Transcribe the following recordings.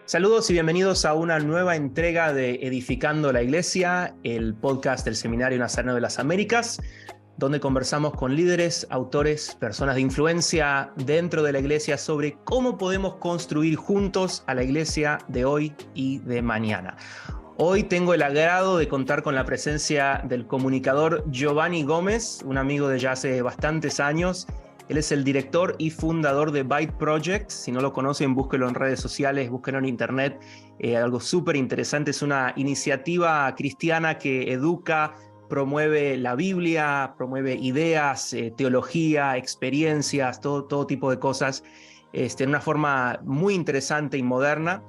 Saludos y bienvenidos a una nueva entrega de Edificando la Iglesia, el podcast del Seminario Nazareno de las Américas, donde conversamos con líderes, autores, personas de influencia dentro de la iglesia sobre cómo podemos construir juntos a la iglesia de hoy y de mañana. Hoy tengo el agrado de contar con la presencia del comunicador Giovanni Gómez, un amigo de ya hace bastantes años. Él es el director y fundador de Byte Project. Si no lo conocen, búsquenlo en redes sociales, búsquenlo en internet. Algo súper interesante, es una iniciativa cristiana que educa, promueve la Biblia, promueve ideas, teología, experiencias, todo tipo de cosas, en una forma muy interesante y moderna.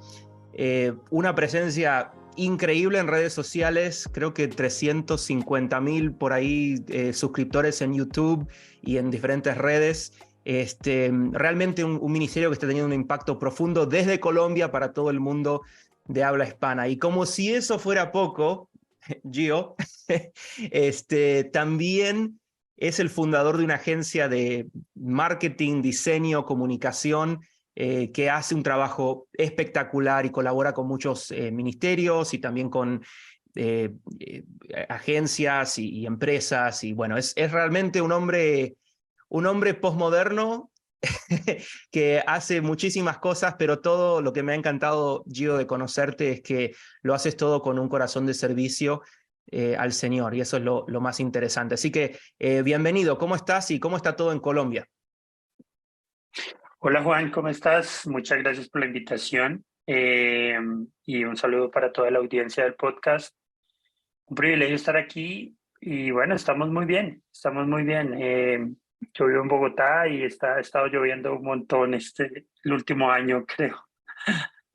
Una presencia increíble en redes sociales, creo que 350,000 por ahí suscriptores en YouTube y en diferentes redes. Realmente un ministerio que está teniendo un impacto profundo desde Colombia para todo el mundo de habla hispana. Y como si eso fuera poco, Gio, también es el fundador de una agencia de marketing, diseño, comunicación, que hace un trabajo espectacular y colabora con muchos ministerios y también con agencias y empresas. Y bueno, es realmente un hombre posmoderno que hace muchísimas cosas, pero todo lo que me ha encantado, Gio, de conocerte es que lo haces todo con un corazón de servicio al Señor, y eso es lo más interesante. Así que bienvenido, ¿cómo estás y cómo está todo en Colombia? Hola Juan, ¿cómo estás? Muchas gracias por la invitación y un saludo para toda la audiencia del podcast. Un privilegio estar aquí y bueno, estamos muy bien, estamos muy bien. Yo vivo en Bogotá y ha estado lloviendo un montón el último año, creo.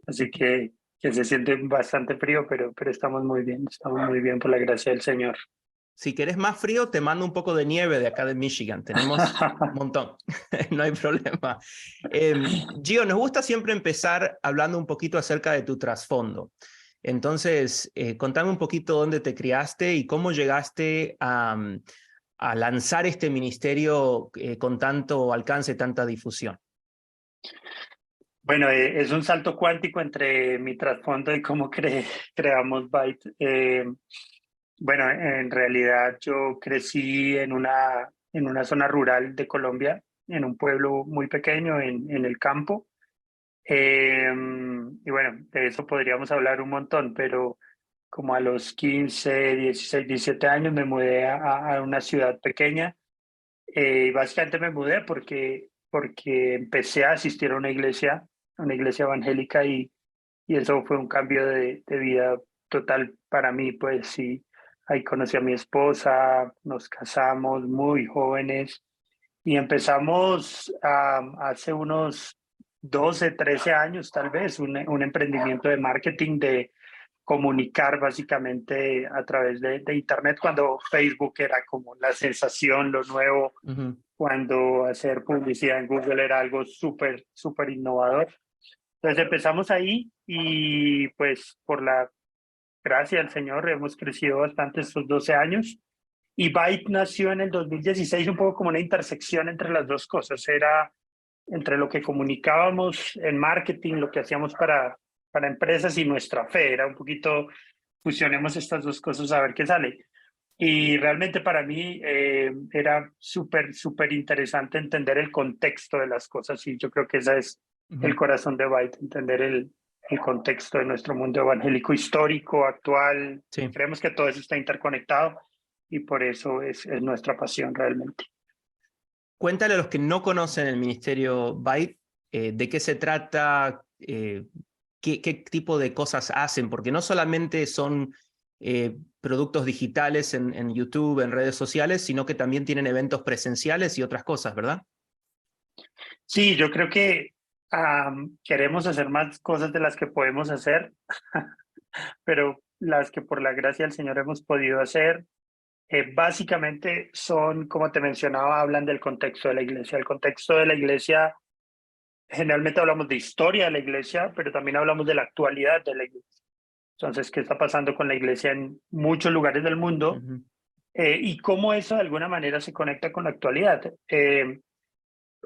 Así que se siente bastante frío, pero estamos muy bien por la gracia del Señor. Si querés más frío, te mando un poco de nieve de acá de Michigan. Tenemos un montón, no hay problema. Gio, nos gusta siempre empezar hablando un poquito acerca de tu trasfondo. Entonces, contame un poquito dónde te criaste y cómo llegaste a lanzar este ministerio con tanto alcance, tanta difusión. Bueno, es un salto cuántico entre mi trasfondo y cómo creamos Byte. Bueno, en realidad yo crecí en una zona rural de Colombia, en un pueblo muy pequeño, en el campo. Y bueno, de eso podríamos hablar un montón, pero como a los 15, 16, 17 años me mudé a una ciudad pequeña. Y básicamente me mudé porque empecé a asistir a una iglesia evangélica y eso fue un cambio de vida total para mí, pues sí. Ahí conocí a mi esposa, nos casamos muy jóvenes y empezamos hace unos 12, 13 años tal vez, un emprendimiento de marketing, de comunicar básicamente a través de Internet, cuando Facebook era como la sensación, lo nuevo, Uh-huh. cuando hacer publicidad en Google era algo súper, súper innovador. Entonces empezamos ahí y pues por la gracia del Señor hemos crecido bastante estos 12 años. Y Byte nació en el 2016 un poco como una intersección entre las dos cosas. Era entre lo que comunicábamos en marketing, lo que hacíamos para empresas y nuestra fe. Era un poquito, fusionemos estas dos cosas a ver qué sale. Y realmente para mí era súper, súper interesante entender el contexto de las cosas y yo creo que ese es el Uh-huh. corazón de Byte, entender el contexto de nuestro mundo evangélico histórico, actual. Sí. Creemos que todo eso está interconectado y por eso es nuestra pasión realmente. Cuéntale a los que no conocen el ministerio Byte, de qué se trata, qué tipo de cosas hacen, porque no solamente son productos digitales en YouTube, en redes sociales, sino que también tienen eventos presenciales y otras cosas, ¿verdad? Sí, yo creo que queremos hacer más cosas de las que podemos hacer, pero las que por la gracia del Señor hemos podido hacer, básicamente son, como te mencionaba, hablan del contexto de la iglesia. El contexto de la iglesia, generalmente hablamos de historia de la iglesia, pero también hablamos de la actualidad de la iglesia. Entonces, ¿qué está pasando con la iglesia en muchos lugares del mundo? Uh-huh. Y cómo eso de alguna manera se conecta con la actualidad.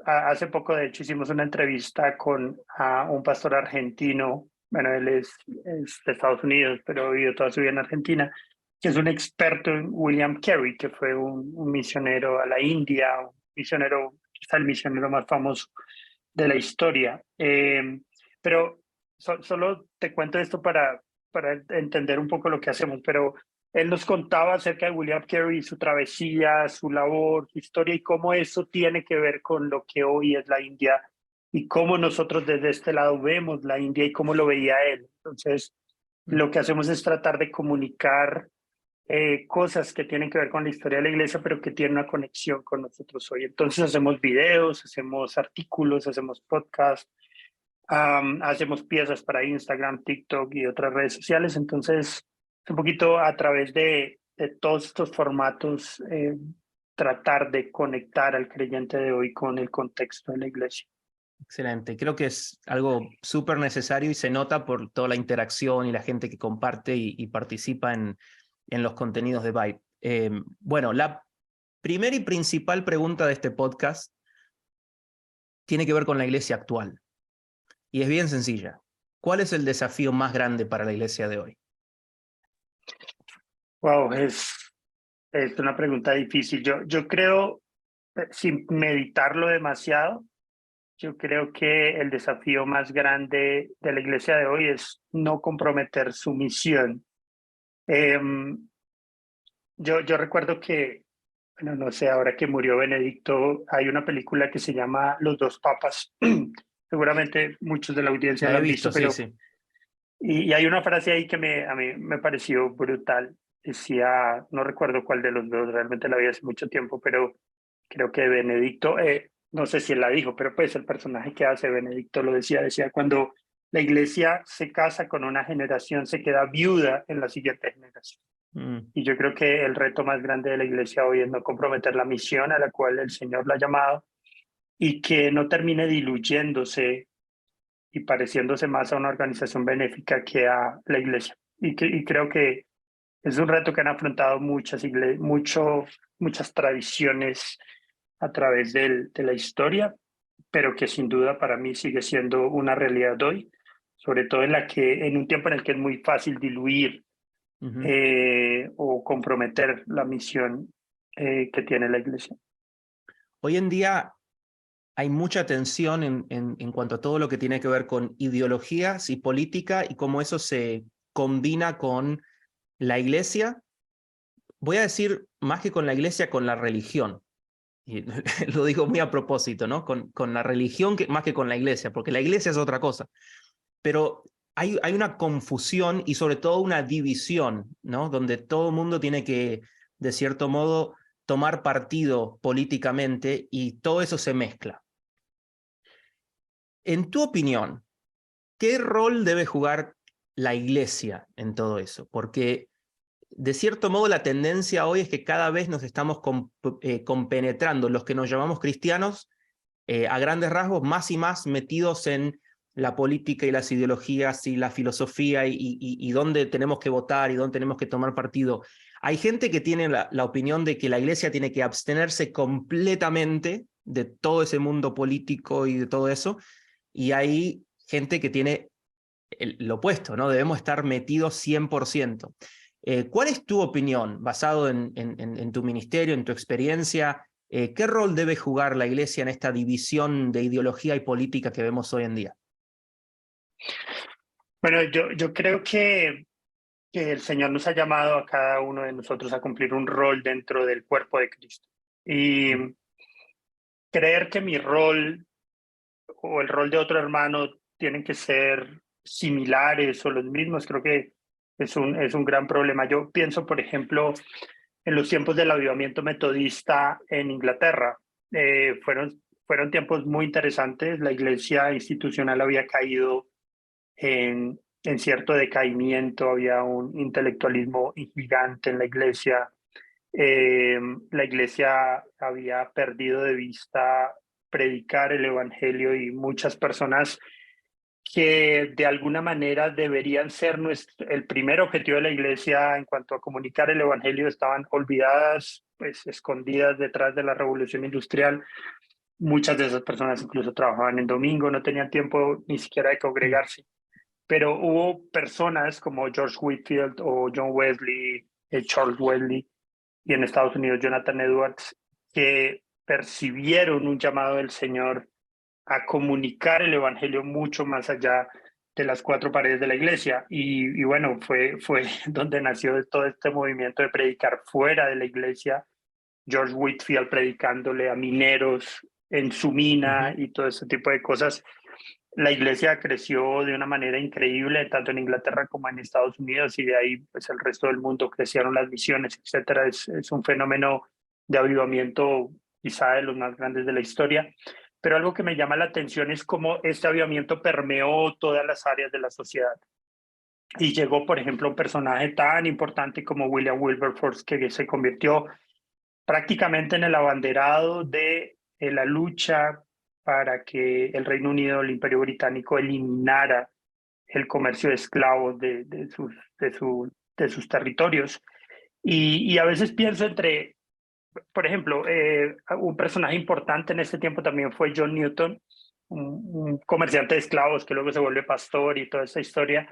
Hace poco, de hecho, hicimos una entrevista con un pastor argentino bueno, él es de Estados Unidos, pero vivió toda su vida en Argentina, que es un experto en William Carey, que fue un misionero a la India, un misionero, quizá el misionero más famoso de la historia. Pero solo te cuento esto para entender un poco lo que hacemos, pero él nos contaba acerca de William Carey, su travesía, su labor, su historia y cómo eso tiene que ver con lo que hoy es la India y cómo nosotros desde este lado vemos la India y cómo lo veía él. Entonces, lo que hacemos es tratar de comunicar cosas que tienen que ver con la historia de la iglesia, pero que tienen una conexión con nosotros hoy. Entonces hacemos videos, hacemos artículos, hacemos podcasts, hacemos piezas para Instagram, TikTok y otras redes sociales. Entonces, un poquito a través de todos estos formatos, tratar de conectar al creyente de hoy con el contexto de la iglesia. Excelente. Creo que es algo súper necesario y se nota por toda la interacción y la gente que comparte y participa en los contenidos de Vibe. Bueno, la primera y principal pregunta de este podcast tiene que ver con la iglesia actual. Y es bien sencilla. ¿Cuál es el desafío más grande para la iglesia de hoy? Wow, es una pregunta difícil. Yo creo, sin meditarlo demasiado, yo creo que el desafío más grande de la iglesia de hoy es no comprometer su misión. Yo recuerdo que, bueno, no sé, ahora que murió Benedicto, hay una película que se llama Los dos papas. Seguramente muchos de la audiencia La la he han visto, visto, sí, pero sí. y hay una frase ahí que a mí me pareció brutal. Decía, no recuerdo cuál de los dos, realmente la vi hace mucho tiempo, pero creo que Benedicto, no sé si él la dijo, pero pues el personaje que hace Benedicto lo decía, cuando la iglesia se casa con una generación, se queda viuda en la siguiente generación. Mm. Y yo creo que el reto más grande de la iglesia hoy es no comprometer la misión a la cual el Señor la ha llamado y que no termine diluyéndose y pareciéndose más a una organización benéfica que a la iglesia. Y creo que es un reto que han afrontado muchas tradiciones a través de la historia, pero que sin duda para mí sigue siendo una realidad hoy, sobre todo en un tiempo en el que es muy fácil diluir Ujú. o comprometer la misión que tiene la iglesia. Hoy en día hay mucha tensión en cuanto a todo lo que tiene que ver con ideologías y política y cómo eso se combina con la iglesia. Voy a decir más que con la iglesia, con la religión. Y lo digo muy a propósito, ¿no? Con la religión más que con la iglesia, porque la iglesia es otra cosa. Pero hay una confusión y sobre todo una división, ¿no? Donde todo el mundo tiene que, de cierto modo, tomar partido políticamente y todo eso se mezcla. En tu opinión, ¿qué rol debe jugar la iglesia en todo eso? Porque de cierto modo la tendencia hoy es que cada vez nos estamos compenetrando los que nos llamamos cristianos, a grandes rasgos, más y más metidos en la política y las ideologías y la filosofía y dónde tenemos que votar y dónde tenemos que tomar partido. Hay gente que tiene la opinión de que la iglesia tiene que abstenerse completamente de todo ese mundo político y de todo eso, y hay gente que tiene lo opuesto, ¿no? Debemos estar metidos 100%. ¿Cuál es tu opinión, basado en tu ministerio, en tu experiencia? ¿Qué rol debe jugar la iglesia en esta división de ideología y política que vemos hoy en día? Bueno, yo creo que el Señor nos ha llamado a cada uno de nosotros a cumplir un rol dentro del cuerpo de Cristo. Y creer que mi rol o el rol de otro hermano tienen que ser similares o los mismos, creo que es un gran problema. Yo pienso, por ejemplo, en los tiempos del avivamiento metodista en Inglaterra. Fueron tiempos muy interesantes. La iglesia institucional había caído en cierto decaimiento, había un intelectualismo gigante en la iglesia. La iglesia había perdido de vista predicar el evangelio y muchas personas que de alguna manera deberían ser el primer objetivo de la iglesia en cuanto a comunicar el evangelio estaban olvidadas, pues escondidas detrás de la revolución industrial. Muchas de esas personas incluso trabajaban en domingo, no tenían tiempo ni siquiera de congregarse. pero hubo personas como George Whitefield o John Wesley, Charles Wesley, y en Estados Unidos Jonathan Edwards, que percibieron un llamado del Señor a comunicar el Evangelio mucho más allá de las cuatro paredes de la iglesia. Y bueno, fue donde nació todo este movimiento de predicar fuera de la iglesia. George Whitefield predicándole a mineros en su mina Ujú. y todo ese tipo de cosas. La iglesia creció de una manera increíble, tanto en Inglaterra como en Estados Unidos, y de ahí pues el resto del mundo crecieron las misiones, etcétera. Es un fenómeno de avivamiento quizá de los más grandes de la historia. Pero algo que me llama la atención es cómo este avivamiento permeó todas las áreas de la sociedad. Y llegó, por ejemplo, un personaje tan importante como William Wilberforce, que se convirtió prácticamente en el abanderado de la lucha para que el Reino Unido, el Imperio Británico, eliminara el comercio de esclavos de sus territorios. Y a veces pienso entre, por ejemplo, un personaje importante en este tiempo también fue John Newton, un comerciante de esclavos que luego se vuelve pastor y toda esa historia.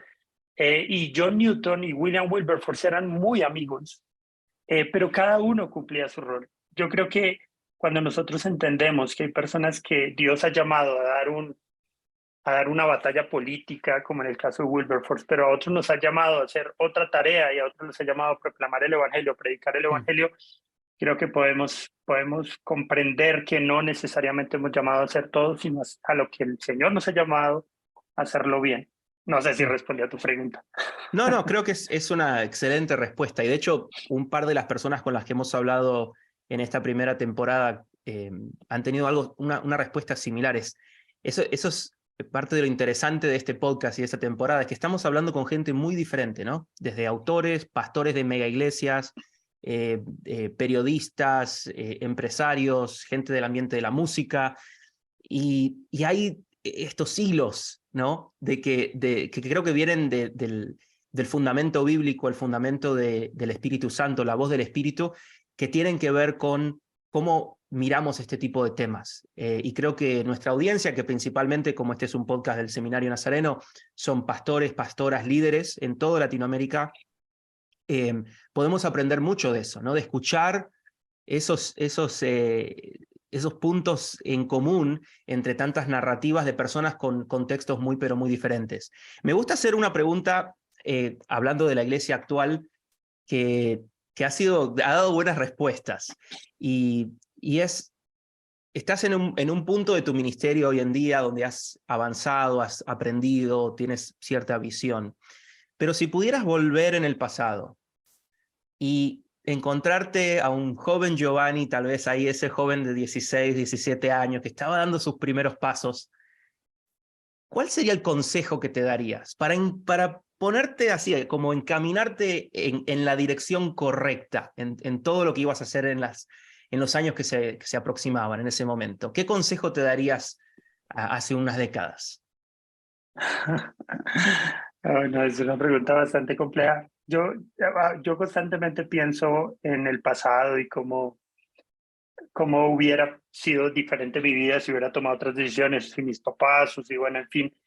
Y John Newton y William Wilberforce eran muy amigos, pero cada uno cumplía su rol. Yo creo que cuando nosotros entendemos que hay personas que Dios ha llamado a dar una batalla política, como en el caso de Wilberforce, pero a otros nos ha llamado a hacer otra tarea y a otros nos ha llamado a proclamar el Evangelio, a predicar el Mm. Evangelio, creo que podemos comprender que no necesariamente hemos llamado a hacer todo, sino a lo que el Señor nos ha llamado a hacerlo bien. No sé si Mm. respondí a tu pregunta. No, no, creo que es una excelente respuesta. Y de hecho, un par de las personas con las que hemos hablado en esta primera temporada han tenido una respuesta similar. Eso es parte de lo interesante de este podcast y de esta temporada, es que estamos hablando con gente muy diferente, ¿no? Desde autores, pastores de mega iglesias, periodistas, empresarios, gente del ambiente de la música. Y hay estos hilos, ¿no? Que creo que vienen del fundamento bíblico, el fundamento del Espíritu Santo, la voz del Espíritu, que tienen que ver con cómo miramos este tipo de temas. Y creo que nuestra audiencia, que principalmente, como este es un podcast del Seminario Nazareno, son pastores, pastoras, líderes en toda Latinoamérica, podemos aprender mucho de eso, ¿no? De escuchar esos puntos en común entre tantas narrativas de personas con contextos muy, pero muy diferentes. Me gusta hacer una pregunta, hablando de la iglesia actual, que, ha dado buenas respuestas. Y estás en un punto de tu ministerio hoy en día donde has avanzado, has aprendido, tienes cierta visión. Pero si pudieras volver en el pasado y encontrarte a un joven Giovanni, tal vez ahí ese joven de 16, 17 años que estaba dando sus primeros pasos, ¿cuál sería el consejo que te darías para ponerte así, como encaminarte en la dirección correcta, en todo lo que ibas a hacer en los años que se aproximaban en ese momento? ¿Qué consejo te darías hace unas décadas? Bueno, es una pregunta bastante compleja. Yo constantemente pienso en el pasado y cómo hubiera sido diferente mi vida si hubiera tomado otras decisiones, si mis papás, o si, bueno, en fin.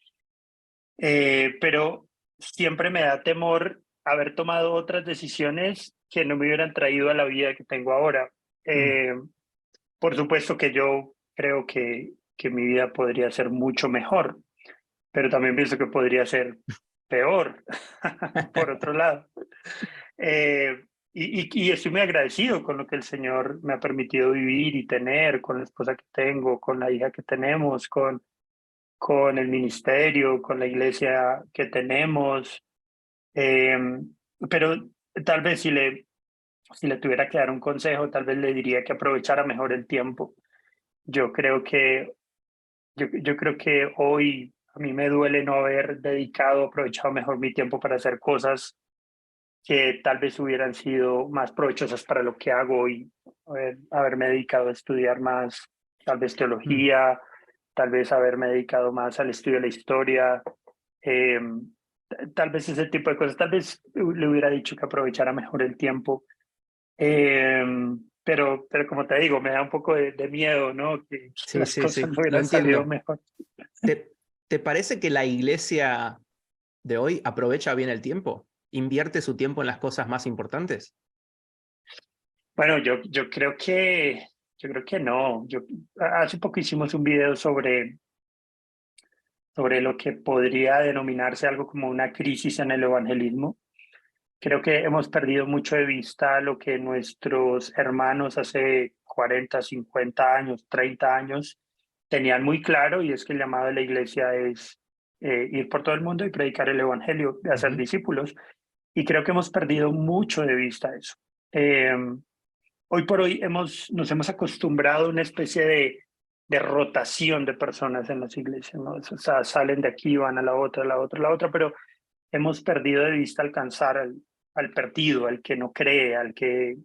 Pero siempre me da temor haber tomado otras decisiones que no me hubieran traído a la vida que tengo ahora. Mm. Eh, por supuesto que yo creo que mi vida podría ser mucho mejor, pero también pienso que podría ser peor, por otro lado. Eh, y estoy muy agradecido con lo que el Señor me ha permitido vivir y tener, con la esposa que tengo, con la hija que tenemos, con el ministerio, con la iglesia que tenemos. Eh, pero tal vez si le tuviera que dar un consejo, tal vez le diría que aprovechara mejor el tiempo. Yo creo que, yo creo que hoy a mí me duele no haber dedicado, aprovechado mejor mi tiempo para hacer cosas que tal vez hubieran sido más provechosas para lo que hago hoy. Haberme dedicado a estudiar más, tal vez Mm. teología, tal vez haberme dedicado más al estudio de la historia, eh, tal vez ese tipo de cosas, tal vez le hubiera dicho que aprovechara mejor el tiempo. Eh, pero como te digo, me da un poco de miedo, ¿no? Que Sí, las sí, cosas sí, no lo hubieran salido entiendo. mejor. ¿Te parece que la iglesia de hoy aprovecha bien el tiempo? ¿Invierte su tiempo en las cosas más importantes? Bueno, yo creo que no. Hace poco hicimos un video sobre lo que podría denominarse algo como una crisis en el evangelismo. Creo que hemos perdido mucho de vista lo que nuestros hermanos hace 40, 50 años, 30 años tenían muy claro, y es que el llamado de la iglesia es ir por todo el mundo y predicar el evangelio, de hacer Ujú. discípulos. Y creo que hemos perdido mucho de vista eso. Eh, Hoy por hoy nos hemos acostumbrado a una especie de rotación de personas en las iglesias, ¿no? O sea, salen de aquí, van a la otra, a la otra, a la otra, pero hemos perdido de vista alcanzar al perdido, al que no cree, al que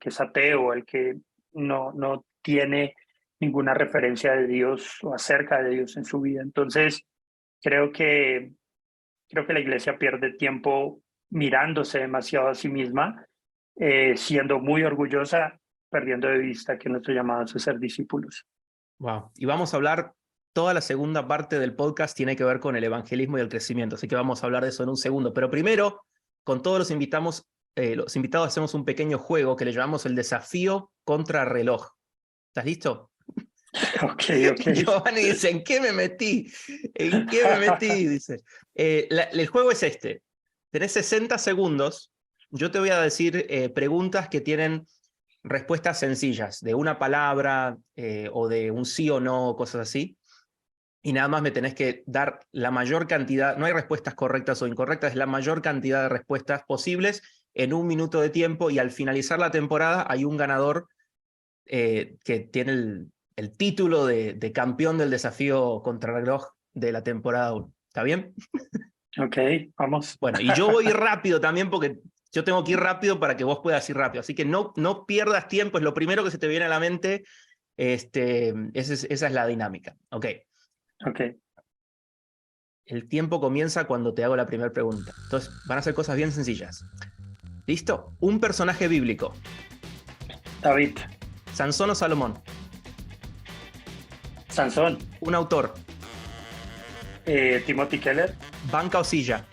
es ateo, al que no tiene ninguna referencia de Dios o acerca de Dios en su vida. Entonces, creo que, creo que la iglesia pierde tiempo mirándose demasiado a sí misma, siendo muy orgullosa, perdiendo de vista que nuestro llamado es a ser discípulos. Wow. Y vamos a hablar, toda la segunda parte del podcast tiene que ver con el evangelismo y el crecimiento, así que vamos a hablar de eso en un segundo. Pero primero, con todos los invitados hacemos un pequeño juego que le llamamos el desafío contra reloj. ¿Estás listo? Ok, ok. Giovanni dice, ¿en qué me metí? ¿En qué me metí? Dice. El juego es este. Tenés 60 segundos. Yo te voy a decir preguntas que tienen respuestas sencillas, de una palabra o de un sí o no, cosas así. Y nada más me tenés que dar la mayor cantidad, no hay respuestas correctas o incorrectas, es la mayor cantidad de respuestas posibles en un minuto de tiempo, y al finalizar la temporada hay un ganador que tiene el título de campeón del desafío contrarreloj de la temporada 1. ¿Está bien? Ok, vamos. Bueno, y yo voy rápido también porque yo tengo que ir rápido para que vos puedas ir rápido. Así que no pierdas tiempo, es lo primero que se te viene a la mente. Esa es la dinámica. Ok. Ok, El tiempo comienza cuando te hago la primera pregunta. Entonces, van a ser cosas bien sencillas. ¿Listo? Un personaje bíblico. David, Sansón o Salomón. Sansón, Un autor. Timothy Keller, Banca o silla.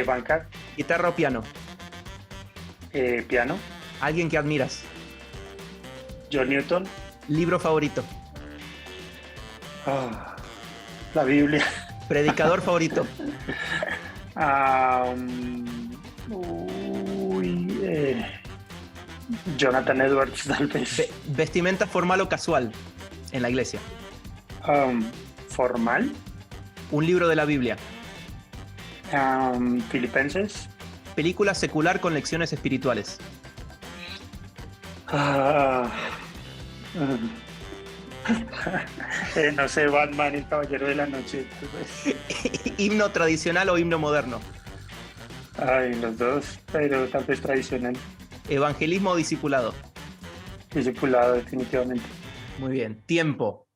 banca, Guitarra o piano. piano, Alguien que admiras. John Newton, Libro favorito. ah, la Biblia, Predicador favorito. uy, Jonathan Edwards, tal vez. Vestimenta formal o casual en la iglesia. Formal, Un libro de la Biblia. Filipenses, Película secular con lecciones espirituales. ah, no sé, Batman, el Caballero de la Noche, tal vez. Himno tradicional o himno moderno. Ay, los dos, pero tal vez tradicional, Evangelismo o discipulado. discipulado, definitivamente. Muy bien. Tiempo.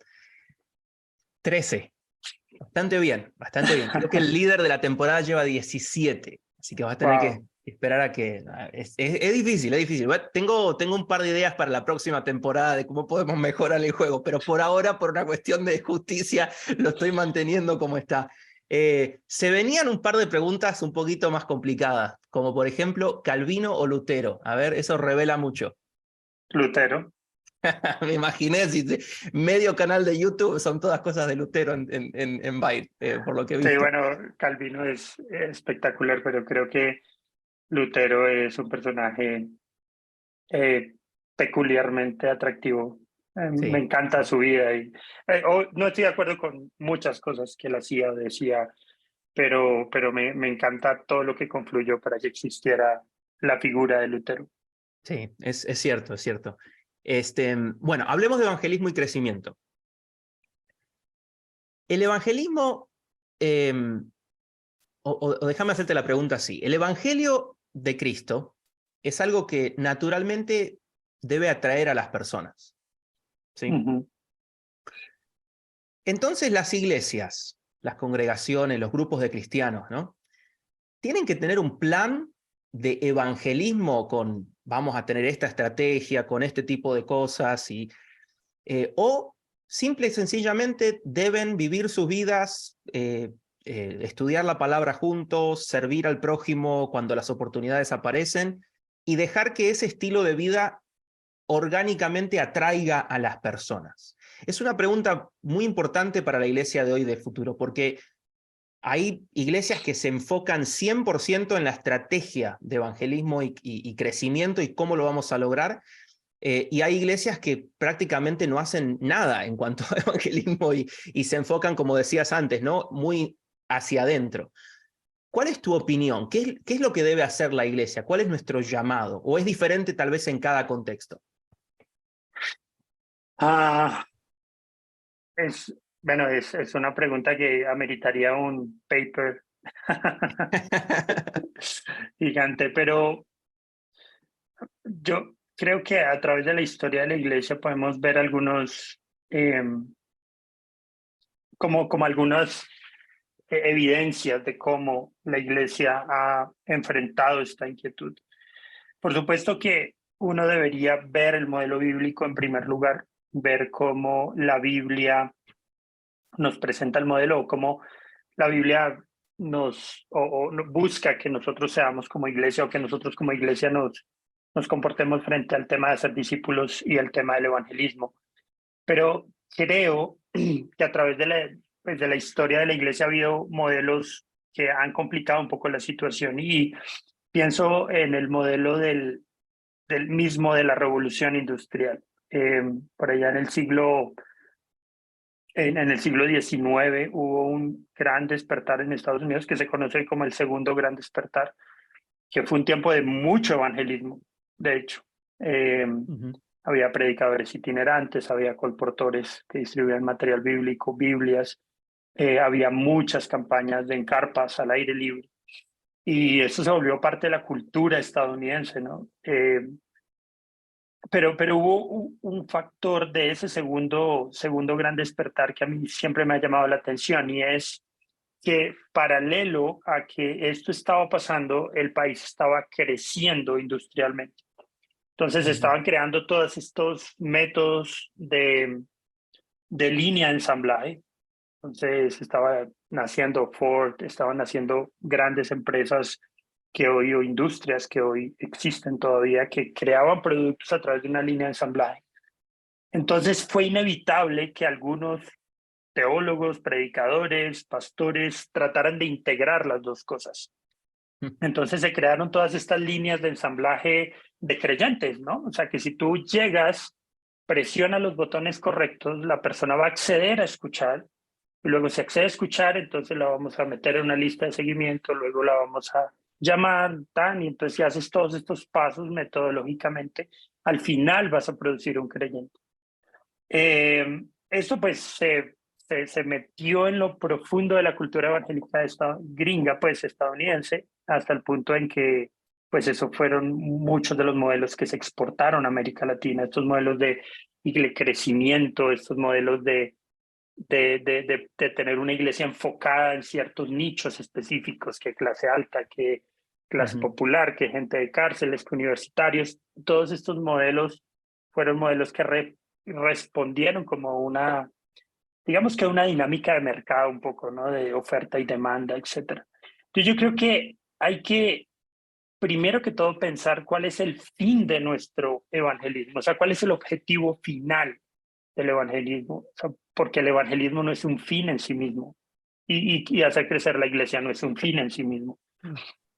13. Bastante bien, bastante bien. Creo que el líder de la temporada lleva 17. Así que vas a tener que Wow. esperar a que... Es difícil, es difícil. Tengo un par de ideas para la próxima temporada de cómo podemos mejorar el juego, pero por ahora, por una cuestión de justicia, lo estoy manteniendo como está. Se venían un par de preguntas un poquito más complicadas, como por ejemplo, ¿Calvino o Lutero? A ver, eso revela mucho. Lutero. Me imaginé, si medio canal de YouTube son todas cosas de Lutero en Byte, por lo que he Sí, visto. bueno, Calvino es espectacular, pero creo que Lutero es un personaje eh, peculiarmente atractivo. Me Sí, encanta su vida y no estoy de acuerdo con muchas cosas que él hacía o decía, pero me encanta todo lo que confluyó para que existiera la figura de Lutero. sí, es cierto, es cierto. Bueno, hablemos de evangelismo y crecimiento. El evangelismo, eh, o déjame hacerte la pregunta así, el evangelio de Cristo es algo que naturalmente debe atraer a las personas, ¿sí? Ujú. Entonces las iglesias, las congregaciones, los grupos de cristianos, ¿no? Tienen que tener un plan de evangelismo con, vamos a tener esta estrategia, con este tipo de cosas, o simple y sencillamente deben vivir sus vidas estudiar la palabra juntos, servir al prójimo cuando las oportunidades aparecen y dejar que ese estilo de vida orgánicamente atraiga a las personas? Es una pregunta muy importante para la iglesia de hoy y del futuro, porque hay iglesias que se enfocan 100% en la estrategia de evangelismo y crecimiento y cómo lo vamos a lograr, y hay iglesias que prácticamente no hacen nada en cuanto a evangelismo y se enfocan, como decías antes, ¿no? Muy hacia adentro. ¿Cuál es tu opinión? ¿Qué es lo que debe hacer la iglesia? ¿Cuál es nuestro llamado? ¿O es diferente tal vez en cada contexto? Ah, bueno, es una pregunta que ameritaría un paper gigante, pero yo creo que a través de la historia de la iglesia podemos ver algunos, como algunas evidencias de cómo la iglesia ha enfrentado esta inquietud. Por supuesto que uno debería ver el modelo bíblico en primer lugar, ver cómo la Biblia nos presenta el modelo o cómo la Biblia o busca que nosotros seamos como iglesia o que nosotros como iglesia nos comportemos frente al tema de ser discípulos y el tema del evangelismo. Pero creo que a través de la historia de la iglesia ha habido modelos que han complicado un poco la situación y pienso en el modelo del mismo de la revolución industrial. Por allá en el siglo XIX hubo un gran despertar en Estados Unidos que se conoce como el segundo gran despertar, que fue un tiempo de mucho evangelismo, de hecho. Había predicadores itinerantes, había colportores que distribuían material bíblico, Biblias, había muchas campañas de encarpas al aire libre. Y eso se volvió parte de la cultura estadounidense, ¿no? Pero hubo un factor de ese segundo gran despertar que a mí siempre me ha llamado la atención y es que paralelo a que esto estaba pasando, el país estaba creciendo industrialmente. Entonces estaban creando todos estos métodos de línea de ensamblaje. Entonces estaba naciendo Ford, estaban naciendo grandes empresas o industrias que hoy existen todavía, que creaban productos a través de una línea de ensamblaje. Entonces fue inevitable que algunos teólogos, predicadores, pastores trataran de integrar las dos cosas. Entonces se crearon todas estas líneas de ensamblaje de creyentes, ¿no? O sea que si tú llegas, presiona los botones correctos, la persona va a acceder a escuchar y luego si accede a escuchar, entonces la vamos a meter en una lista de seguimiento, luego la vamos a llamar, y entonces si haces todos estos pasos metodológicamente, al final vas a producir un creyente. Esto pues se metió en lo profundo de la cultura evangélica gringa, pues estadounidense, hasta el punto en que pues eso fueron muchos de los modelos que se exportaron a América Latina, estos modelos de crecimiento, estos modelos de tener una iglesia enfocada en ciertos nichos específicos, que clase alta, que clase popular, que gente de cárceles, que universitarios. Todos estos modelos fueron modelos que respondieron como digamos que una dinámica de mercado un poco, ¿no? De oferta y demanda, etcétera. Entonces yo creo que hay que, primero que todo, pensar cuál es el fin de nuestro evangelismo, o sea, cuál es el objetivo final del evangelismo, o sea, porque el evangelismo no es un fin en sí mismo y hacer crecer la iglesia no es un fin en sí mismo.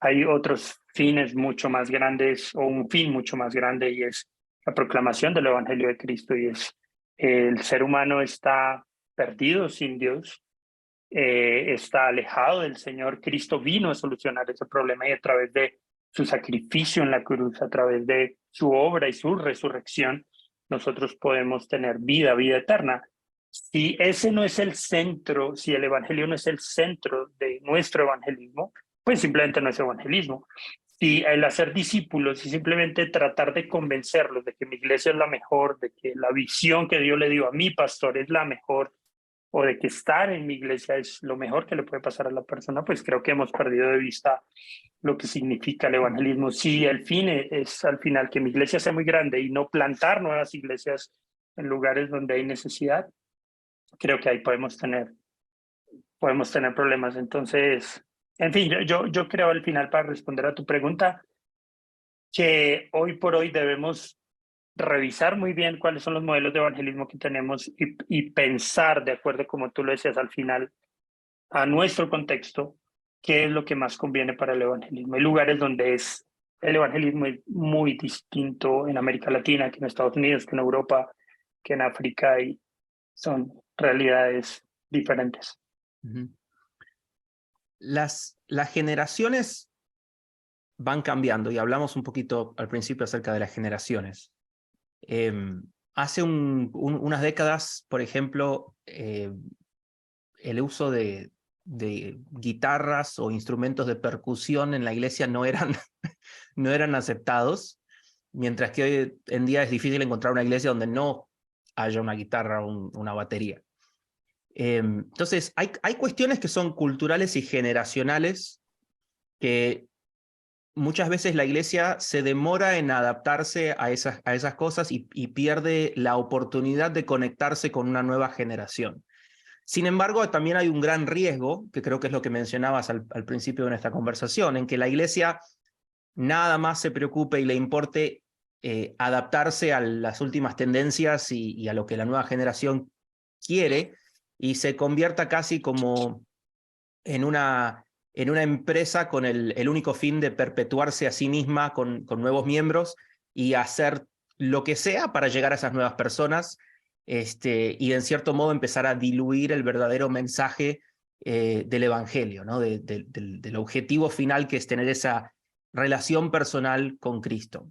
Hay otros fines mucho más grandes o un fin mucho más grande y es la proclamación del evangelio de Cristo y es el ser humano está perdido sin Dios, está alejado del Señor. Cristo vino a solucionar ese problema y a través de su sacrificio en la cruz, a través de su obra y su resurrección, nosotros podemos tener vida eterna. Si ese no es el centro, si el evangelio no es el centro de nuestro evangelismo, pues simplemente no es evangelismo. Si el hacer discípulos y simplemente tratar de convencerlos de que mi iglesia es la mejor, de que la visión que Dios le dio a mi pastor es la mejor, o de que estar en mi iglesia es lo mejor que le puede pasar a la persona, pues creo que hemos perdido de vista lo que significa el evangelismo. Si el fin es al final que mi iglesia sea muy grande y no plantar nuevas iglesias en lugares donde hay necesidad, creo que ahí podemos tener podemos tener problemas. Entonces, en fin, yo creo al final, para responder a tu pregunta, que hoy por hoy debemos revisar muy bien cuáles son los modelos de evangelismo que tenemos y pensar, de acuerdo, como tú lo decías al final, a nuestro contexto, qué es lo que más conviene para el evangelismo. Hay lugares donde el evangelismo es muy distinto en América Latina, que en Estados Unidos, que en Europa, que en África, y son realidades diferentes. Ujú. Las generaciones van cambiando y hablamos un poquito al principio acerca de las generaciones. Hace unas décadas, por ejemplo, el uso de guitarras o instrumentos de percusión en la iglesia no eran aceptados, mientras que hoy en día es difícil encontrar una iglesia donde no haya una guitarra o una batería. Entonces, hay cuestiones que son culturales y generacionales que muchas veces la iglesia se demora en adaptarse a esas cosas y pierde la oportunidad de conectarse con una nueva generación. Sin embargo, también hay un gran riesgo, que creo que es lo que mencionabas al principio de nuestra conversación, en que la iglesia nada más se preocupe y le importe adaptarse a las últimas tendencias y a lo que la nueva generación quiere, y se convierta casi como en una empresa con el único fin de perpetuarse a sí misma con nuevos miembros y hacer lo que sea para llegar a esas nuevas personas, y en cierto modo empezar a diluir el verdadero mensaje del evangelio, ¿no? Del objetivo final, que es tener esa relación personal con Cristo.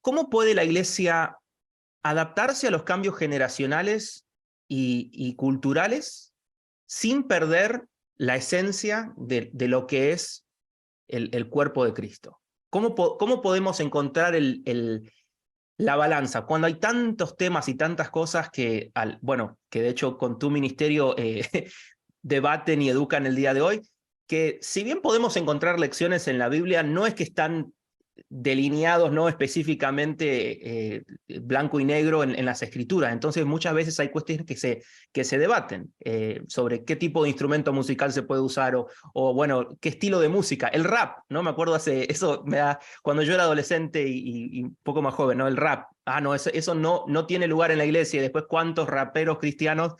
¿Cómo puede la iglesia adaptarse a los cambios generacionales y culturales sin perder la esencia de lo que es el cuerpo de Cristo? ¿Cómo podemos encontrar la balanza cuando hay tantos temas y tantas cosas que de hecho con tu ministerio debaten y educan el día de hoy, que si bien podemos encontrar lecciones en la Biblia, no es que están delineados, no específicamente blanco y negro en las escrituras? Entonces muchas veces hay cuestiones que se debaten sobre qué tipo de instrumento musical se puede usar o bueno, qué estilo de música. El rap, ¿no? Me acuerdo cuando yo era adolescente y un poco más joven, ¿no? El rap. No, eso no tiene lugar en la iglesia. Y después cuántos raperos cristianos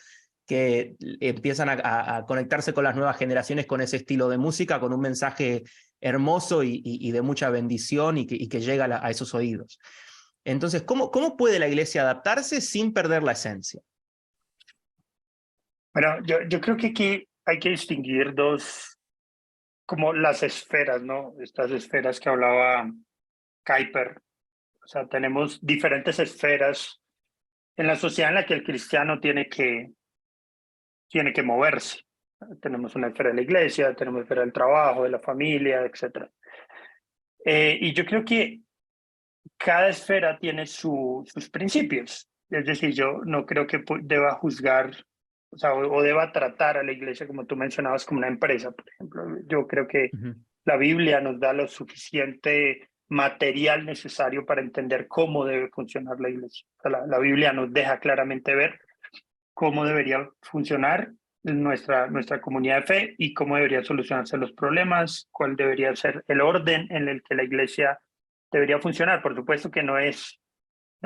que empiezan a conectarse con las nuevas generaciones con ese estilo de música, con un mensaje hermoso y de mucha bendición y que llega a esos oídos. Entonces, ¿cómo puede la iglesia adaptarse sin perder la esencia? Bueno, yo creo que aquí hay que distinguir como las esferas, ¿no? Estas esferas que hablaba Kuyper. O sea, tenemos diferentes esferas en la sociedad en la que el cristiano tiene que moverse. Tenemos una esfera de la iglesia, tenemos una esfera del trabajo, de la familia, etc. Y yo creo que cada esfera tiene sus principios. Es decir, yo no creo que deba juzgar, o sea, o deba tratar a la iglesia, como tú mencionabas, como una empresa, por ejemplo. Yo creo que Uh-huh. la Biblia nos da lo suficiente material necesario para entender cómo debe funcionar la iglesia. O sea, la Biblia nos deja claramente ver cómo debería funcionar nuestra comunidad de fe y cómo deberían solucionarse los problemas, cuál debería ser el orden en el que la iglesia debería funcionar. Por supuesto que no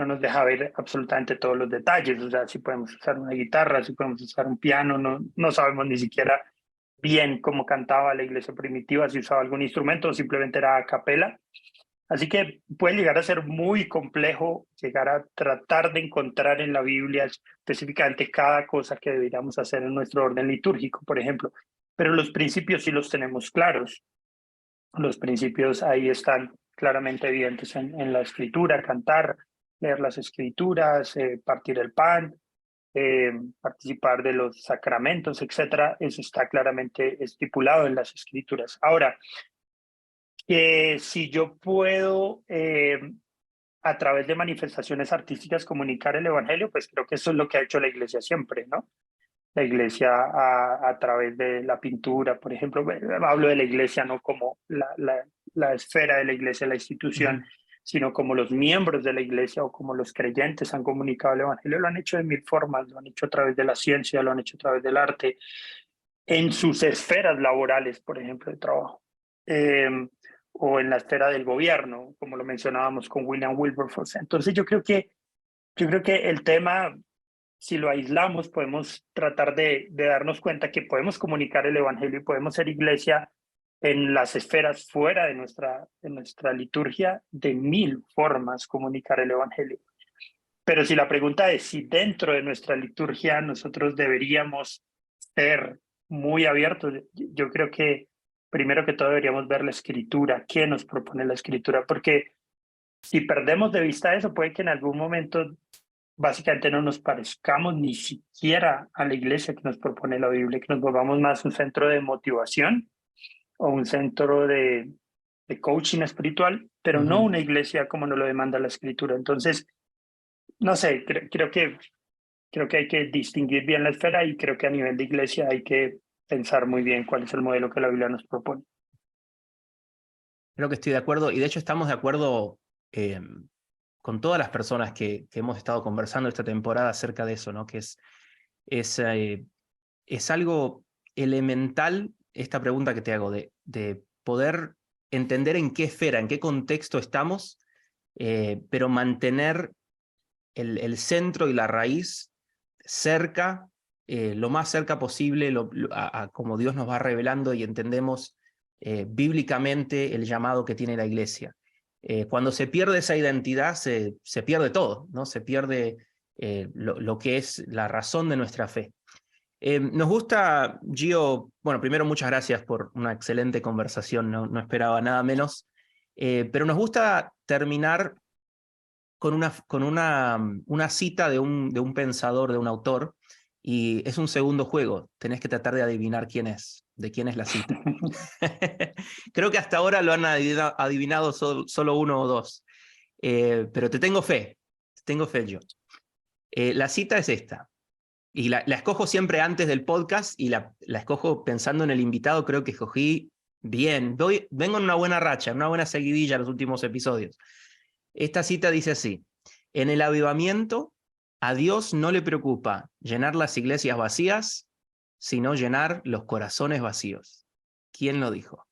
nos deja ver absolutamente todos los detalles, o sea, si podemos usar una guitarra, si podemos usar un piano, no sabemos ni siquiera bien cómo cantaba la iglesia primitiva, si usaba algún instrumento o simplemente era a capela. Así que puede llegar a ser muy complejo llegar a tratar de encontrar en la Biblia específicamente cada cosa que deberíamos hacer en nuestro orden litúrgico, por ejemplo. Pero los principios sí los tenemos claros. Los principios ahí están claramente evidentes en la escritura: cantar, leer las escrituras, partir el pan, participar de los sacramentos, etcétera. Eso está claramente estipulado en las escrituras. Ahora, si yo puedo a través de manifestaciones artísticas comunicar el evangelio, pues creo que eso es lo que ha hecho la iglesia siempre, ¿no? La iglesia a través de la pintura, por ejemplo. Hablo de la iglesia no como la esfera de la iglesia, la institución, Uh-huh. sino como los miembros de la iglesia o como los creyentes han comunicado el evangelio. Lo han hecho de mil formas, lo han hecho a través de la ciencia, lo han hecho a través del arte, en sus esferas laborales, por ejemplo, de trabajo, o en la esfera del gobierno, como lo mencionábamos con William Wilberforce. Entonces yo creo que el tema, si lo aislamos, podemos tratar de darnos cuenta que podemos comunicar el evangelio y podemos ser iglesia en las esferas fuera de nuestra liturgia, de mil formas comunicar el evangelio. Pero si la pregunta es si dentro de nuestra liturgia nosotros deberíamos ser muy abiertos, yo creo que primero que todo deberíamos ver la escritura, qué nos propone la escritura, porque si perdemos de vista eso, puede que en algún momento básicamente no nos parezcamos ni siquiera a la iglesia que nos propone la Biblia, que nos volvamos más un centro de motivación o un centro de coaching espiritual, pero no una iglesia como nos lo demanda la escritura. Entonces, no sé, creo que hay que distinguir bien la esfera y creo que a nivel de iglesia hay que pensar muy bien cuál es el modelo que la Biblia nos propone. Creo que estoy de acuerdo, y de hecho estamos de acuerdo con todas las personas que hemos estado conversando esta temporada acerca de eso, ¿no? Que es algo elemental esta pregunta que te hago, de poder entender en qué esfera, en qué contexto estamos, pero mantener el centro y la raíz cerca, lo más cerca posible, a como Dios nos va revelando y entendemos bíblicamente el llamado que tiene la iglesia. Cuando se pierde esa identidad, se pierde todo, ¿no? Se pierde lo que es la razón de nuestra fe. Nos gusta, Gio, bueno, primero muchas gracias por una excelente conversación, no esperaba nada menos, pero nos gusta terminar con una cita de un pensador, de un autor, y es un segundo juego, tenés que tratar de adivinar de quién es la cita. Creo que hasta ahora lo han adivinado solo uno o dos, pero te tengo fe yo. La cita es esta. Y la escojo siempre antes del podcast y la escojo pensando en el invitado. Creo que escogí bien. Vengo en una buena racha, en una buena seguidilla los últimos episodios. Esta cita dice así: en el avivamiento, a Dios no le preocupa llenar las iglesias vacías, sino llenar los corazones vacíos. ¿Quién lo dijo?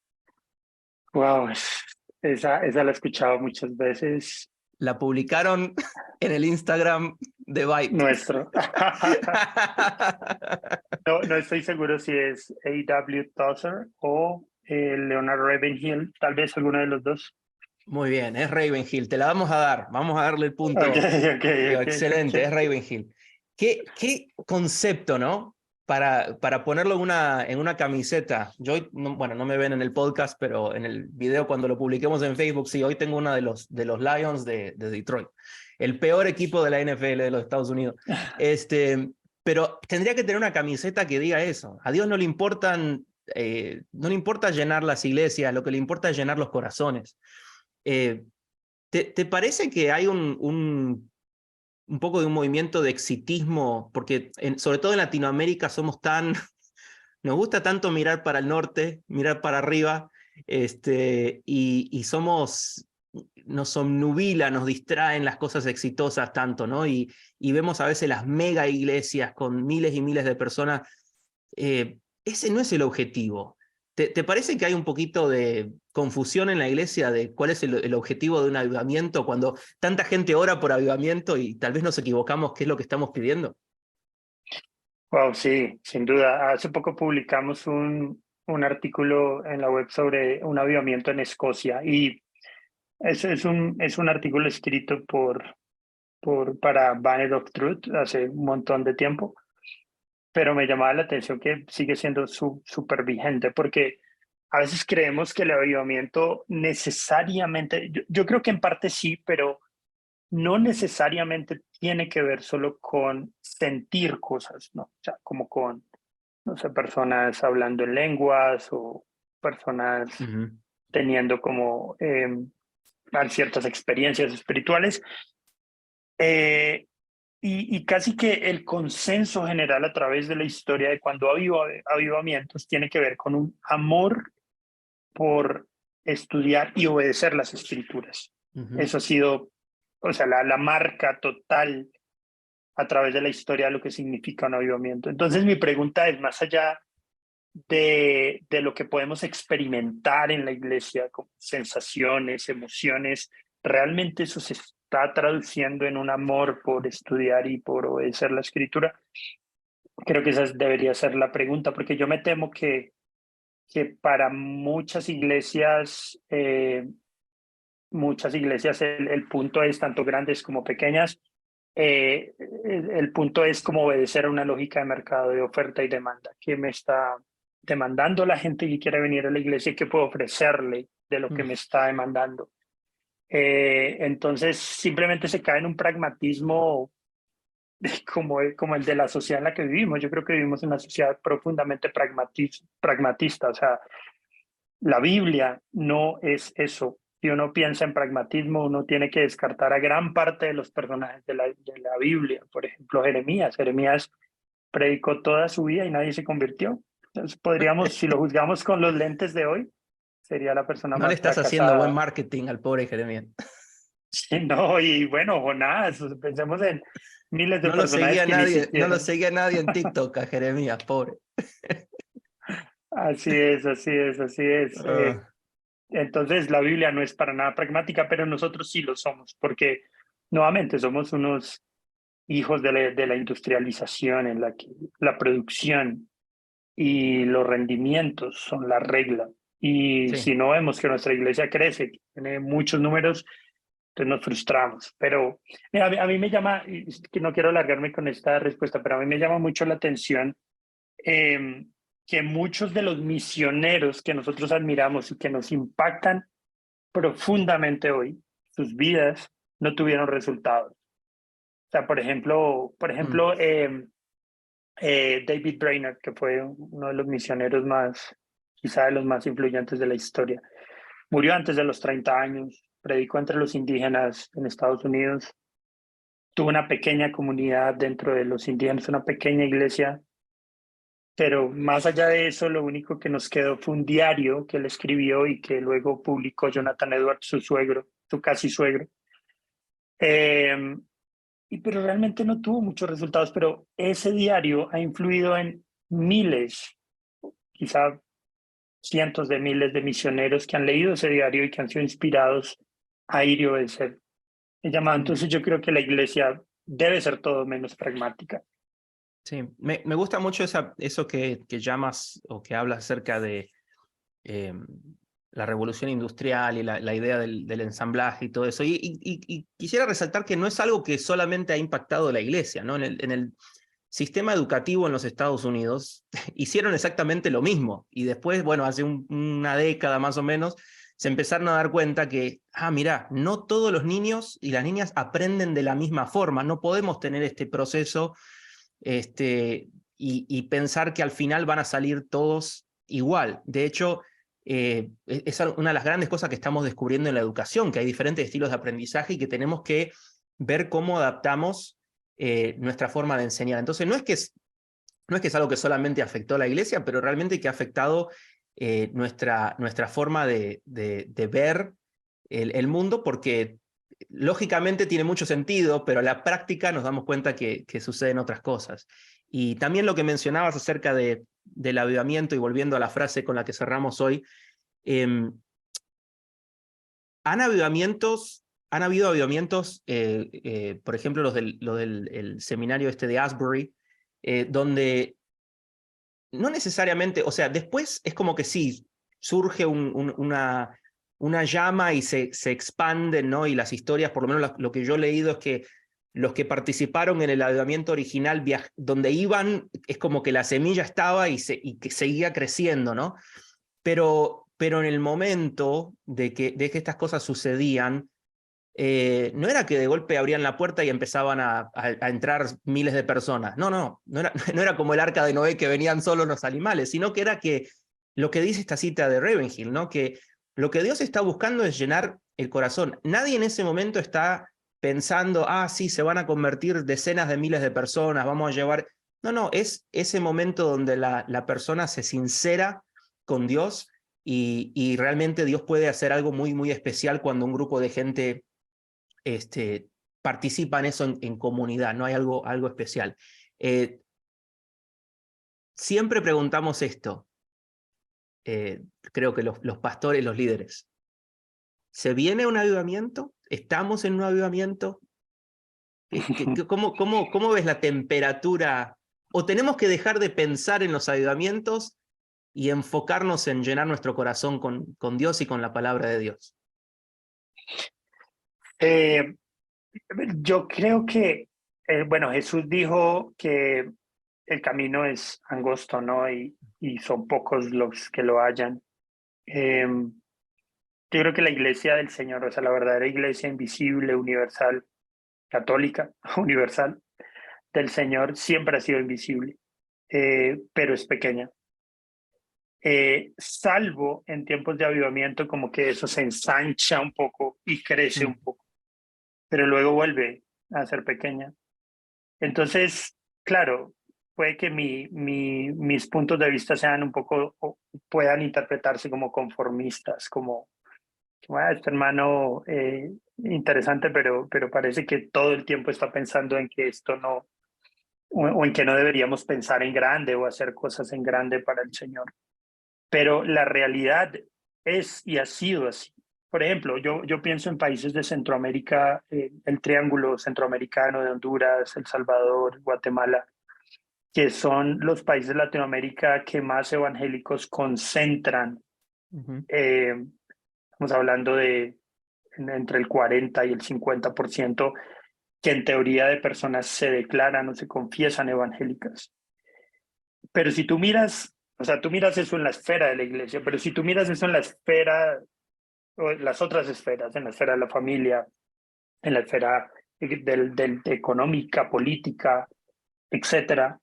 Wow, esa la he escuchado muchas veces. La publicaron en el Instagram de Vibe. Nuestro. No estoy seguro si es A.W. Tozer o Leonard Ravenhill, tal vez alguno de los dos. Muy bien, es Ravenhill. Te la vamos a dar. Vamos a darle el Ok, punto. ok, Excelente, es ok. Ravenhill. ¿Qué concepto, ¿no? Para ponerlo en una camiseta. Yo hoy, bueno, no me ven en el podcast, pero en el video cuando lo publiquemos en Facebook, sí, hoy tengo una de los Lions de Detroit. El peor equipo de la NFL de los Estados Unidos. Pero tendría que tener una camiseta que diga eso. A Dios no le no le importa llenar las iglesias, lo que le importa es llenar los corazones. ¿Te parece que hay un poco de un movimiento de exitismo? Porque sobre todo en Latinoamérica nos gusta tanto mirar para el norte, mirar para arriba, y nos obnubila, nos distraen las cosas exitosas tanto, ¿no? Y vemos a veces las mega iglesias con miles y miles de personas. Ese no es el objetivo. ¿Te parece que hay un poquito de confusión en la iglesia de cuál es el objetivo de un avivamiento cuando tanta gente ora por avivamiento y tal vez nos equivocamos qué es lo que estamos pidiendo? Wow, sí, sin duda. Hace poco publicamos un artículo en la web sobre un avivamiento en Escocia y es un artículo escrito para Banner of Truth hace un montón de tiempo, pero me llamaba la atención que sigue siendo súper vigente porque a veces creemos que el avivamiento necesariamente, yo creo que en parte sí, pero no necesariamente tiene que ver solo con sentir cosas, ¿no? O sea, como con, no sé, personas hablando en lenguas o personas teniendo como ciertas experiencias espirituales. Eh, y casi que el consenso general a través de la historia de cuando ha habido avivamientos tiene que ver con un amor por estudiar y obedecer las escrituras. Ujú. Eso ha sido, o sea, la marca total a través de la historia de lo que significa un avivamiento. Entonces mi pregunta es, más allá de lo que podemos experimentar en la iglesia, como sensaciones, emociones, ¿realmente eso se está traduciendo en un amor por estudiar y por obedecer la escritura? Creo que esa debería ser la pregunta, porque yo me temo que para muchas iglesias el punto es, tanto grandes como pequeñas, el punto es como obedecer a una lógica de mercado de oferta y demanda. ¿Qué me está demandando la gente que quiere venir a la iglesia? ¿Qué puedo ofrecerle de lo que Mm. me está demandando? Entonces simplemente se cae en un pragmatismo como el de la sociedad en la que vivimos. Yo creo que vivimos en una sociedad profundamente pragmatista. O sea, la Biblia no es eso. Si uno piensa en pragmatismo, uno tiene que descartar a gran parte de los personajes de la Biblia. Por ejemplo, Jeremías. Jeremías predicó toda su vida y nadie se convirtió. Entonces podríamos, si lo juzgamos con los lentes de hoy, sería la persona No le más estás haciendo buen fracasada. marketing al pobre Jeremías. Sí, no, y bueno, Jonás, pensemos en miles de No lo personajes seguía que ni nadie, no lo siquiera. seguía nadie en TikTok a Jeremías, pobre. Así es, así es, así es. Ah, Entonces, la Biblia no es para nada pragmática, pero nosotros sí lo somos, porque nuevamente somos unos hijos de la industrialización en la que la producción y los rendimientos son la regla. Y sí. si no vemos que nuestra iglesia crece, que tiene muchos números, entonces nos frustramos. Pero mira, a mí me llama, y es que no quiero alargarme con esta respuesta, pero a mí me llama mucho la atención eh, que muchos de los misioneros que nosotros admiramos y que nos impactan profundamente hoy, sus vidas no tuvieron resultados. O sea, Mm. David Brainerd, que fue uno de los misioneros más, quizá de los más influyentes de la historia, murió antes de los 30 años, predicó entre los indígenas en Estados Unidos, tuvo una pequeña comunidad dentro de los indígenas, una pequeña iglesia, pero más allá de eso, lo único que nos quedó fue un diario que él escribió y que luego publicó Jonathan Edwards, su suegro, su casi suegro. Eh, pero realmente no tuvo muchos resultados, pero ese diario ha influido en miles, quizá cientos de miles de misioneros que han leído ese diario y que han sido inspirados a ir y obedecer el llamado. Mm. Entonces yo creo que la iglesia debe ser todo menos pragmática. Sí, me gusta mucho eso que llamas o que hablas acerca de eh, la revolución industrial y la idea del ensamblaje y todo eso. Y quisiera resaltar que no es algo que solamente ha impactado la iglesia, ¿no? En el sistema educativo en los Estados Unidos hicieron exactamente lo mismo. Y después, bueno, hace una década más o menos, se empezaron a dar cuenta que, mira, no todos los niños y las niñas aprenden de la misma forma. No podemos tener este proceso y pensar que al final van a salir todos igual. De hecho, es una de las grandes cosas que estamos descubriendo en la educación, que hay diferentes estilos de aprendizaje y que tenemos que ver cómo adaptamos nuestra forma de enseñar. Entonces, no es que es algo que solamente afectó a la iglesia, pero realmente que ha afectado nuestra forma de ver el mundo, porque lógicamente tiene mucho sentido, pero en la práctica nos damos cuenta que suceden otras cosas. Y también lo que mencionabas acerca del avivamiento, y volviendo a la frase con la que cerramos hoy, eh, han habido avivamientos, por ejemplo, lo del el seminario este de Asbury, donde no necesariamente, o sea, después es como que sí, surge una llama y se expande, ¿no? Y las historias, por lo menos lo que yo he leído es que los que participaron en el avivamiento original, donde iban, es como que la semilla estaba y que seguía creciendo, ¿no? Pero en el momento de que estas cosas sucedían, no era que de golpe abrían la puerta y empezaban a entrar miles de personas. No era como el arca de Noé que venían solo los animales, sino que era que lo que dice esta cita de Ravenhill, ¿no? Que lo que Dios está buscando es llenar el corazón. Nadie en ese momento está pensando, sí, se van a convertir decenas de miles de personas, vamos a llevar. No, es ese momento donde la persona se sincera con Dios y realmente Dios puede hacer algo muy, muy especial cuando un grupo de gente participa en eso en comunidad, ¿no? Hay algo especial. Siempre preguntamos esto, creo que los pastores, los líderes. ¿Se viene un avivamiento? ¿Estamos en un avivamiento? ¿Cómo ves la temperatura? ¿O tenemos que dejar de pensar en los avivamientos y enfocarnos en llenar nuestro corazón con Dios y con la palabra de Dios? Yo creo que, bueno, Jesús dijo que el camino es angosto, ¿no? Y son pocos los que lo hallan. Yo creo que la iglesia del Señor, o sea, la verdadera iglesia invisible, universal, católica, universal del Señor, siempre ha sido invisible, pero es pequeña. Salvo en tiempos de avivamiento, como que eso se ensancha un poco y crece un poco, pero luego vuelve a ser pequeña. Entonces, claro, puede que mis puntos de vista sean un poco, o puedan interpretarse como conformistas, como este hermano interesante, pero parece que todo el tiempo está pensando en que esto no, o en que no deberíamos pensar en grande o hacer cosas en grande para el Señor. Pero la realidad es y ha sido así. Por ejemplo, yo pienso en países de Centroamérica, el triángulo centroamericano de Honduras, El Salvador, Guatemala, que son los países de Latinoamérica que más evangélicos concentran. Estamos hablando de entre el 40 y el 50% que en teoría de personas se declaran o se confiesan evangélicas. Pero si tú miras, o sea, tú miras eso en la esfera de la iglesia, pero si tú miras eso en la esfera, o en las otras esferas, en la esfera de la familia, en la esfera económica, política, etcétera,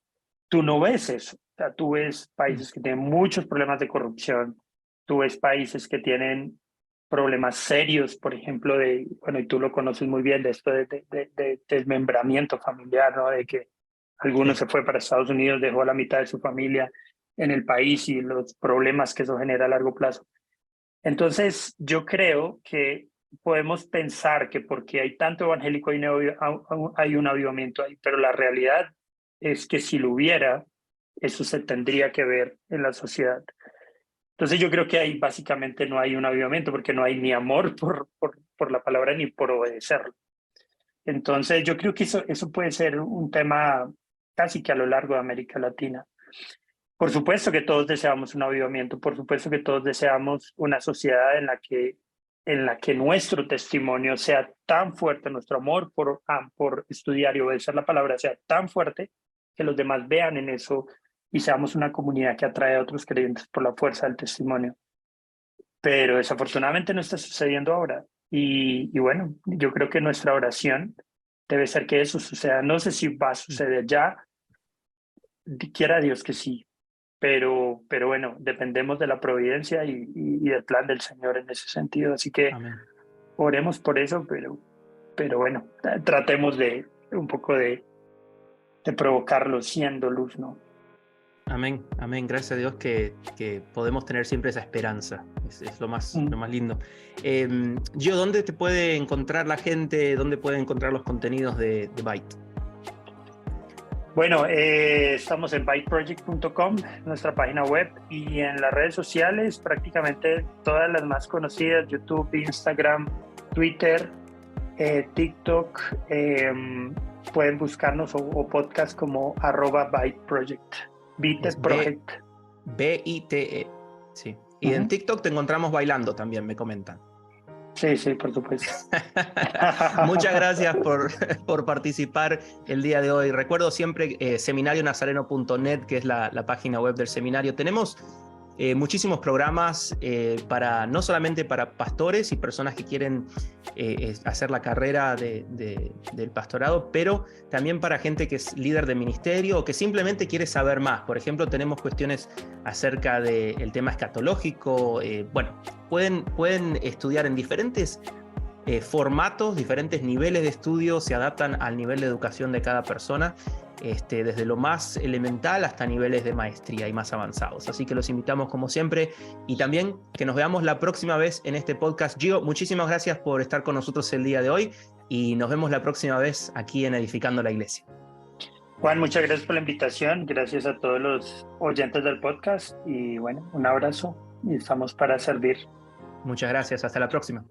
tú no ves eso. O sea, tú ves países que tienen muchos problemas de corrupción, tú ves países que tienen problemas serios, por ejemplo, bueno, y tú lo conoces muy bien, de esto de desmembramiento familiar, ¿no? De que alguno se fue para Estados Unidos, dejó a la mitad de su familia en el país y los problemas que eso genera a largo plazo. Entonces, yo creo que podemos pensar que porque hay tanto evangélico hay un avivamiento ahí, pero la realidad es que si lo hubiera, eso se tendría que ver en la sociedad. Entonces yo creo que ahí básicamente no hay un avivamiento porque no hay ni amor por la palabra ni por obedecerlo. Entonces yo creo que eso puede ser un tema casi que a lo largo de América Latina. Por supuesto que todos deseamos un avivamiento, por supuesto que todos deseamos una sociedad en la que nuestro testimonio sea tan fuerte, nuestro amor por estudiar y obedecer la palabra sea tan fuerte que los demás vean en eso y seamos una comunidad que atrae a otros creyentes por la fuerza del testimonio. Pero desafortunadamente no está sucediendo ahora. Y bueno, yo creo que nuestra oración debe ser que eso suceda. No sé si va a suceder ya, quiera Dios que sí, pero bueno, dependemos de la providencia y del plan del Señor en ese sentido. Así que Amén. Oremos por eso, pero bueno, tratemos de un poco de provocarlo siendo luz, ¿no? Amén, amén. Gracias a Dios que podemos tener siempre esa esperanza. Es lo más lindo. Gio, ¿dónde te puede encontrar la gente? ¿Dónde puede encontrar los contenidos de Byte? Bueno, estamos en byteproject.com, nuestra página web, y en las redes sociales, prácticamente todas las más conocidas: YouTube, Instagram, Twitter, TikTok. Pueden buscarnos o podcast como @byteproject. Project. BITE. Sí. Y en TikTok te encontramos bailando también, me comentan. Sí, por supuesto. Muchas gracias por participar el día de hoy. Recuerdo siempre seminarionazareno.net, que es la página web del seminario. Tenemos muchísimos programas no solamente para pastores y personas que quieren hacer la carrera del pastorado, pero también para gente que es líder de ministerio o que simplemente quiere saber más. Por ejemplo, tenemos cuestiones acerca del tema escatológico. Bueno, pueden estudiar en diferentes formatos, diferentes niveles de estudio, se adaptan al nivel de educación de cada persona. desde lo más elemental hasta niveles de maestría y más avanzados. Así que los invitamos como siempre y también que nos veamos la próxima vez en este podcast. Gio, muchísimas gracias por estar con nosotros el día de hoy y nos vemos la próxima vez aquí en Edificando la Iglesia. Juan, muchas gracias por la invitación, gracias a todos los oyentes del podcast y bueno, un abrazo y estamos para servir. Muchas gracias, hasta la próxima.